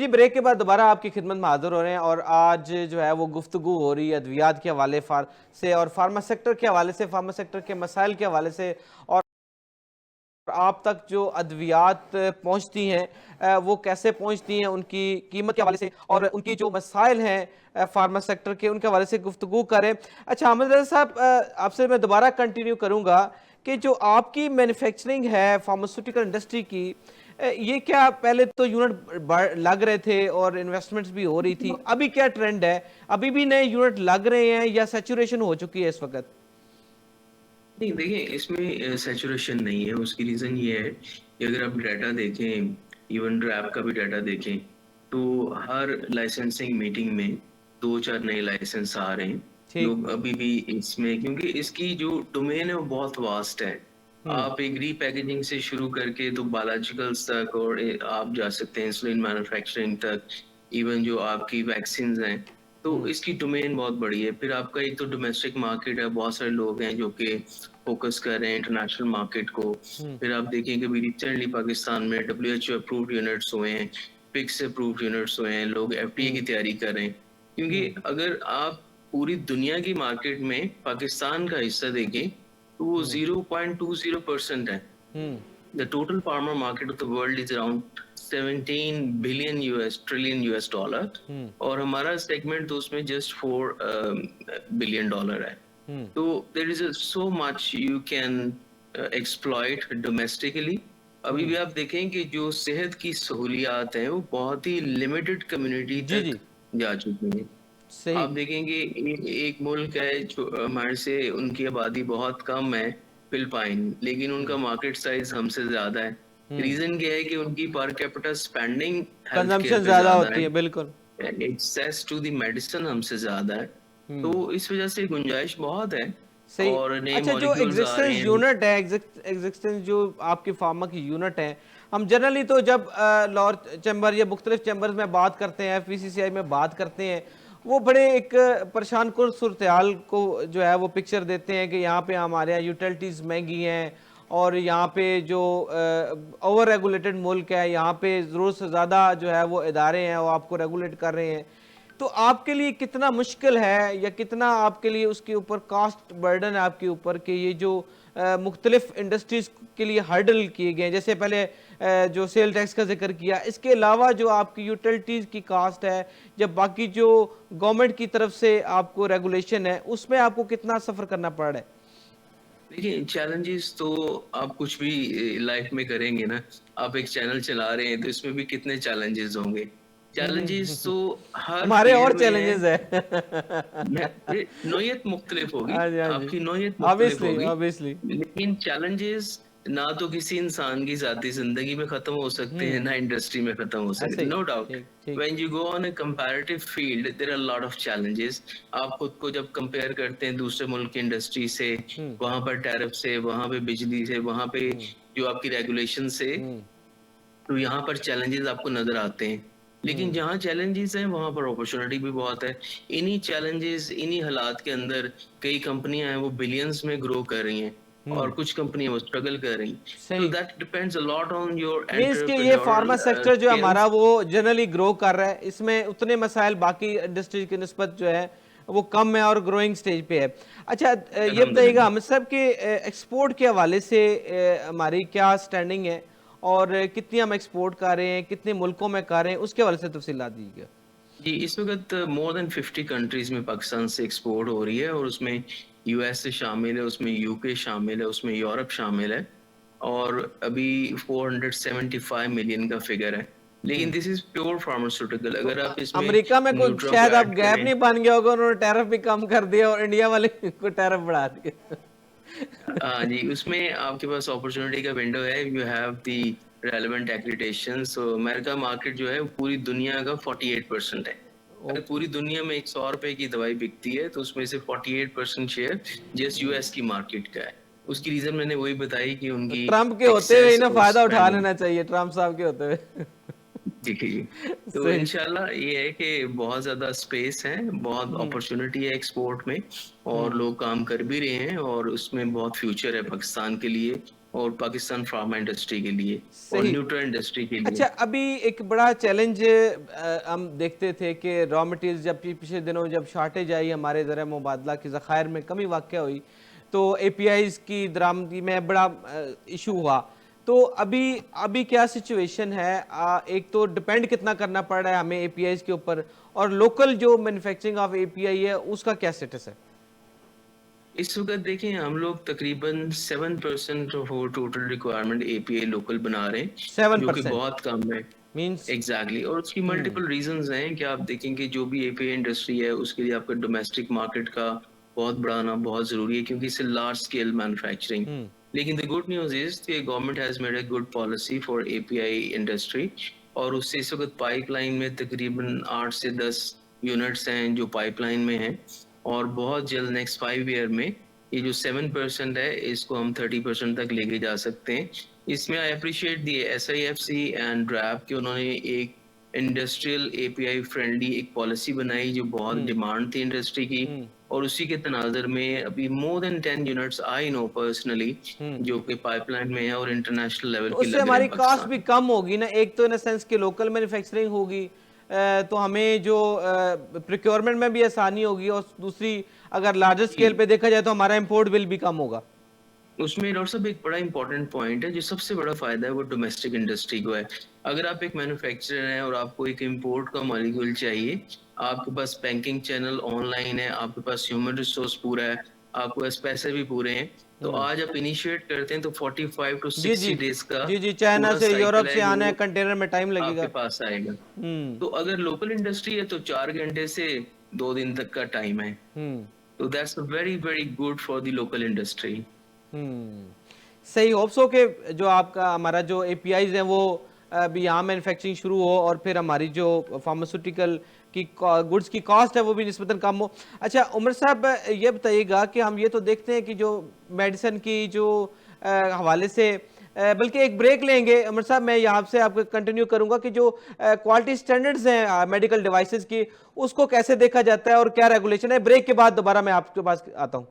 जी, break के बाद दोबारा आपकी खिदमत में हाजिर हो रहे हैं और आज जो है वो गुफ्तगू हो रही है अद्वियात के हवाले से और फार्मा सेक्टर के हवाले से, फार्मा सेक्टर के मसाइल के हवाले से और आप तक जो अद्वियात पहुंचती हैं वो कैसे पहुंचती हैं, उनकी कीमत के हवाले से और उनकी जो मसाइल हैं फार्मा सेक्टर के, उनके हवाले से गुफ्तगू करें। अच्छा अहमद रज़ा साहब, आपसे मैं दोबारा कंटिन्यू करूंगा कि जो आपकी मैन्युफैक्चरिंग है फार्मास्यूटिकल इंडस्ट्री की, ये क्या पहले तो यूनिट लग रहे थे और इन्वेस्टमेंट्स भी हो रही थी, अभी क्या ट्रेंड है? अभी भी नए यूनिट लग रहे हैं या सैचुरेशन हो चुकी है इस वक्त? नहीं, देखिए इसमें सैचुरेशन नहीं है। उसकी रीज़न ये है कि अगर आप डाटा देखें, इवन रैप का भी डाटा देखें, तो हर लाइसेंसिंग मीटिंग में 2-4 नए लाइसेंस आ रहे हैं। ठीक। लोग अभी भी इसमें, क्योंकि इसकी जो डोमेन है वो बहुत वास्ट है। हम्म। आप एक रीपैकेजिंग से शुरू करके तो बायोलॉजिकल्स तक, और आप जा सकते हैं इंसुलिन मैन्युफैक्चरिंग तक, इवन जो आपकी वैक्सीन्स हैं। तो हम्म। इसकी डोमेन बहुत बड़ी है। फिर आपका एक तो डोमेस्टिक मार्केट है, बहुत सारे लोग हैं जो कि फोकस कर रहे हैं इंटरनेशनल मार्केट को। हम्म। फिर आप देखें कि अभी रिसेंटली पाकिस्तान में WHO अप्रूव्ड यूनिट्स हुए हैं, पिक्स अप्रूव्ड यूनिट्स हुए हैं, लोग FDA की हम्म। तैयारी कर रहे हैं। क्योंकि हम्म। अगर आप पूरी दुनिया की मार्केट में पाकिस्तान का हिस्सा देखें तो वो हम्म। 0.20% है। हम्म। The total pharma market of the world is around 17 billion trillion US dollar, हम्म। और हमारा सेगमेंट तो उसमें जस्ट 4 बिलियन डॉलर है। हम्म। तो there is so much you can exploit domestically. अभी हम्म। भी आप देखें कि जो सेहत की सहूलियात हैं वो बहुत ही लिमिटेड कम्युनिटी जी तक जी। जा चुकी हैं। सही। आप देखेंगे एक मुल्क है जो हमारे से, उनकी आबादी बहुत कम है, फिलिपाइन, लेकिन हम्म। उनका मार्केट साइज हमसे ज्यादा है। हम्म। रीजन क्या है कि उनकी per capita spending health care consumption पे ज्यादा ज्यादा होती है, है, बिल्कुल। एक्सेस टू द मेडिसिन हमसे ज्यादा है। तो हम्म। इस वजह से गुंजाइश बहुत है, सही। और नए अच्छा, जो मॉलिक्यूल्स आ रहे एग्जिस्टेंस हैं। यूनिट है, एग्जिस्टेंस जो आपकी फार्मा की यूनिट है, हम जनरली तो जब लॉर चैम्बर या मुख्तलिफ चैम्बर्स में बात करते हैं, FVCCI में बात करते हैं, वो बड़े एक परेशान कुन सूरत हाल को जो है वो पिक्चर देते हैं कि यहाँ पे हमारे यहाँ यूटिलिटीज़ महंगी हैं और यहाँ पे जो ओवर रेगुलेटेड मुल्क है, यहाँ पे ज़रूरत से ज़्यादा जो है वो इदारे हैं वो आपको रेगुलेट कर रहे हैं। तो आपके लिए कितना मुश्किल है या कितना आपके लिए उसके ऊपर कास्ट बर्डन है आपके ऊपर कि ये जो मुख्तलिफ इंडस्ट्रीज के लिए हर्डल किए गए हैं, जैसे पहले जो सेल टैक्स का जिक्र किया, इसके अलावा जो आपकी यूटिलिटीज़ की कास्ट है, जब बाकी जो गवर्नमेंट की तरफ से आपको रेगुलेशन है, उसमें आपको कितना सफ़र करना पड़ रहा है? देखिए, चैलेंजेस तो आप कुछ भी लाइफ में करेंगे ना, आप एक चैनल चला रहे हैं तो इसमें भी कितने चैलेंजेस होंगे। चैलेंजेस तो हर हमारे फील्ड और में है। चैलेंजेस है। नौयत मुख्तलिफ होगी, हाँ जी, हाँ जी। आपकी नौयत मुख्तलिफ ऑब्वियसली, होगी, ऑब्वियसली। लेकिन चैलेंजेस ना तो किसी इंसान की ज़ाती ज़िंदगी में ख़त्म हो सकते हैं, हम्म। ना इंडस्ट्री में ख़त्म हो ऐसे सकते, ही। No doubt. ठीक ठीक। When you go on a comparative field there are lot of challenges. आप खुद को जब कंपेयर करते हैं दूसरे मुल्क की इंडस्ट्री से, हम्म। वहाँ पर टैरिफ से, वहाँ पे बिजली से, वहाँ पे हम्म। जो आपकी रेगुलेशन से, हम्म। तो यहाँ पर चैलेंजेस आपको नजर आते हैं। लेकिन हम्म। जहाँ चैलेंजेस हैं वहाँ पर अपॉर्चुनिटी भी बहुत है। इन्हीं चैलेंजेस, इन्हीं हालात के अंदर कई कंपनियां हैं वो बिलियंस में ग्रो कर रही हैं, और हम्म। कुछ कंपनियां वो स्ट्रगल कर रही हैं। तो सही। That depends a lot on your means कि ये फार्मा एंटरप्रेन्योरल सेक्टर जो हमारा स्किल्स। वो जनरली ग्रो कर रहा है, इसमें उतने मसाइल बाकी इंडस्ट्रीज की निस्बत जो है वो कम है और ग्रोइंग स्टेज पे है। अच्छा, ये बताइएगा अल्हम्दुलिल्लाह। हम सब के एक्सपोर्ट के हवाले से हमारी क्या स्टैंडिंग है और कितनी हम एक्सपोर्ट कर रहे हैं, कितने मुल्कों में कर रहे हैं, उसके हवाले से तफसीलात दीजिएगा। जी, इस वक्त मोर देन 50 कंट्रीज में पाकिस्तान से एक्सपोर्ट हो रही है, और उसमें US से शामिल है, उसमें UK शामिल है, उसमें यूरोप शामिल है, और अभी 475 मिलियन का फिगर है। लेकिन हम्म। This is pure pharmaceutical. तो अगर आप इसमें अमेरिका में कुछ न्यूट्रा को शायद अब ऐड गैप करें। नहीं बन गया होगा, उन्होंने टैरिफ भी कम कर दिया और इंडिया वाले को टैरिफ बढ़ा दिया। हाँ जी, उसमें आपके पास अपॉर्चुनिटी का विंडो है, you have the relevant accreditation. So America market जो है वो पूरी दुनिया का 48% है। अगर ओके। पूरी दुनिया में एक 100 रुपए की दवाई बिकती है तो उसमें से 48% शेयर जस्ट US की मार्केट का है। उसकी रीजन मैंने वही बताई कि तो उनकी ट्रम्प के होते हुए ही एक्सेस ना और फायदा उठा स्पेंडिंग। लेना चाहिए, ट्रम्प साहब के होते हुए। जी जी। तो सही। इंशाल्लाह ये है कि बहुत ज्यादा स्पेस है, बहुत हम्म। अपॉर्चुनिटी है एक्सपोर्ट में, और हम्म। लोग काम कर भी रहे हैं, और उसमें बहुत फ्यूचर है पाकिस्तान के लिए। और पाकिस्तान फार्मा इंडस्ट्री के लिए और सही। न्यूट्रा इंडस्ट्री के लिए। अच्छा, अभी एक बड़ा चैलेंज हम देखते थे कि रॉ मटेरियल्स जब पिछले दिनों जब शॉर्टेज आई, हमारे ज़रा मुबादला की ज़खायर में कमी वाक़या हुई, तो एपीआईज़ की दरामदी में बड़ा इशू हुआ। तो अभी अभी क्या सिचुएशन है? एक तो डिपेंड कितना करना पड़ रहा है हमें एपीआईज़ के ऊपर, और लोकल जो मैन्युफैक्चरिंग ऑफ एपीआई है उसका क्या स्टेटस है? इस वक्त देखें हम लोग तकरीबन 7% of total requirement API local बना रहे हैं, जो कि 7% बहुत कम है। मीन्स। एग्जैक्टली और उसकी मल्टीपल रीजंस हैं कि आप देखेंगे जो भी एपीआई इंडस्ट्री है उसके लिए आपका डोमेस्टिक मार्केट का बहुत बढ़ाना बहुत जरूरी है, क्योंकि इससे लार्ज स्केल मैन्युफैक्चरिंग। लेकिन द गुड न्यूज इज कि government has made a good policy for API industry, और उससे इस वक्त पाइपलाइन में तकरीबन 8 से 10 यूनिट्स हैं जो पाइपलाइन में हैं, और बहुत जल्द नेक्स्ट 5 ईयर में ये जो 7% है इसको हम 30% तक लेके जा सकते हैं। इसमें I appreciate the SIFC and DRAP कि उन्होंने एक इंडस्ट्रियल एपीआई फ्रेंडली एक पॉलिसी बनाई जो बहुत डिमांड थी इंडस्ट्री की, और उसी के तनाजर में अभी more than 10 units I know personally जो कि पाइपलाइन में है और इंटरनेशनल लेवल तो के उससे लग रहे हमारी हैं कॉस्ट भी पाकिस्तान। कम होगी ना, एक तो इन सेंस कि लोकल मैन्युफैक्चरिंग होगी, तो हमें जो प्रोक्योरमेंट में भी आसानी होगी, और दूसरी अगर लार्जर स्केल पे देखा जाए तो हमारा इंपोर्ट बिल भी कम होगा। उसमें डॉक्टर साहब एक बड़ा इंपॉर्टेंट पॉइंट है, जो सबसे बड़ा फायदा है वो डोमेस्टिक इंडस्ट्री को है। अगर आप एक मैन्युफैक्चरर हैं और आपको एक इंपोर्ट का मॉलिक्यूल चाहिए, आपके पास बैंकिंग चैनल ऑनलाइन है, आपके पास ह्यूमन रिसोर्स पूरा है, आपके पास पैसे भी पूरे हैं, तो आज आप इनिशिएट करते हैं तो 45 टू जी जी 60 डेज का जी जी, चाइना पूरा से यूरोप साइकिल से है जो आना है, वो कंटेनर में टाइम आपके लगेगा। पास आएगा। हम्म। तो अगर लोकल इंडस्ट्री है तो 4 घंटे से 2 दिन तक का टाइम है, हम्म। तो that's very very good for the local industry. हम्म। सही। होप्स हो कि जो आपका हमारा जो एपीआईज हैं वो अभी यहाँ मैन्युफैक्चरिंग शुरू हो, और फिर हमारी जो फार्मास्यूटिकल की गुड्स की कॉस्ट है वो भी निस्बतन कम हो। अच्छा उमर साहब, ये बताइएगा कि हम ये तो देखते हैं कि जो मेडिसिन की जो हवाले से, बल्कि एक ब्रेक लेंगे उमर साहब, मैं यहाँ से आपको कंटिन्यू करूंगा कि जो क्वालिटी स्टैंडर्ड्स हैं मेडिकल डिवाइसेस की, उसको कैसे देखा जाता है और क्या रेगुलेशन है। ब्रेक के बाद दोबारा मैं आपके पास आता हूँ।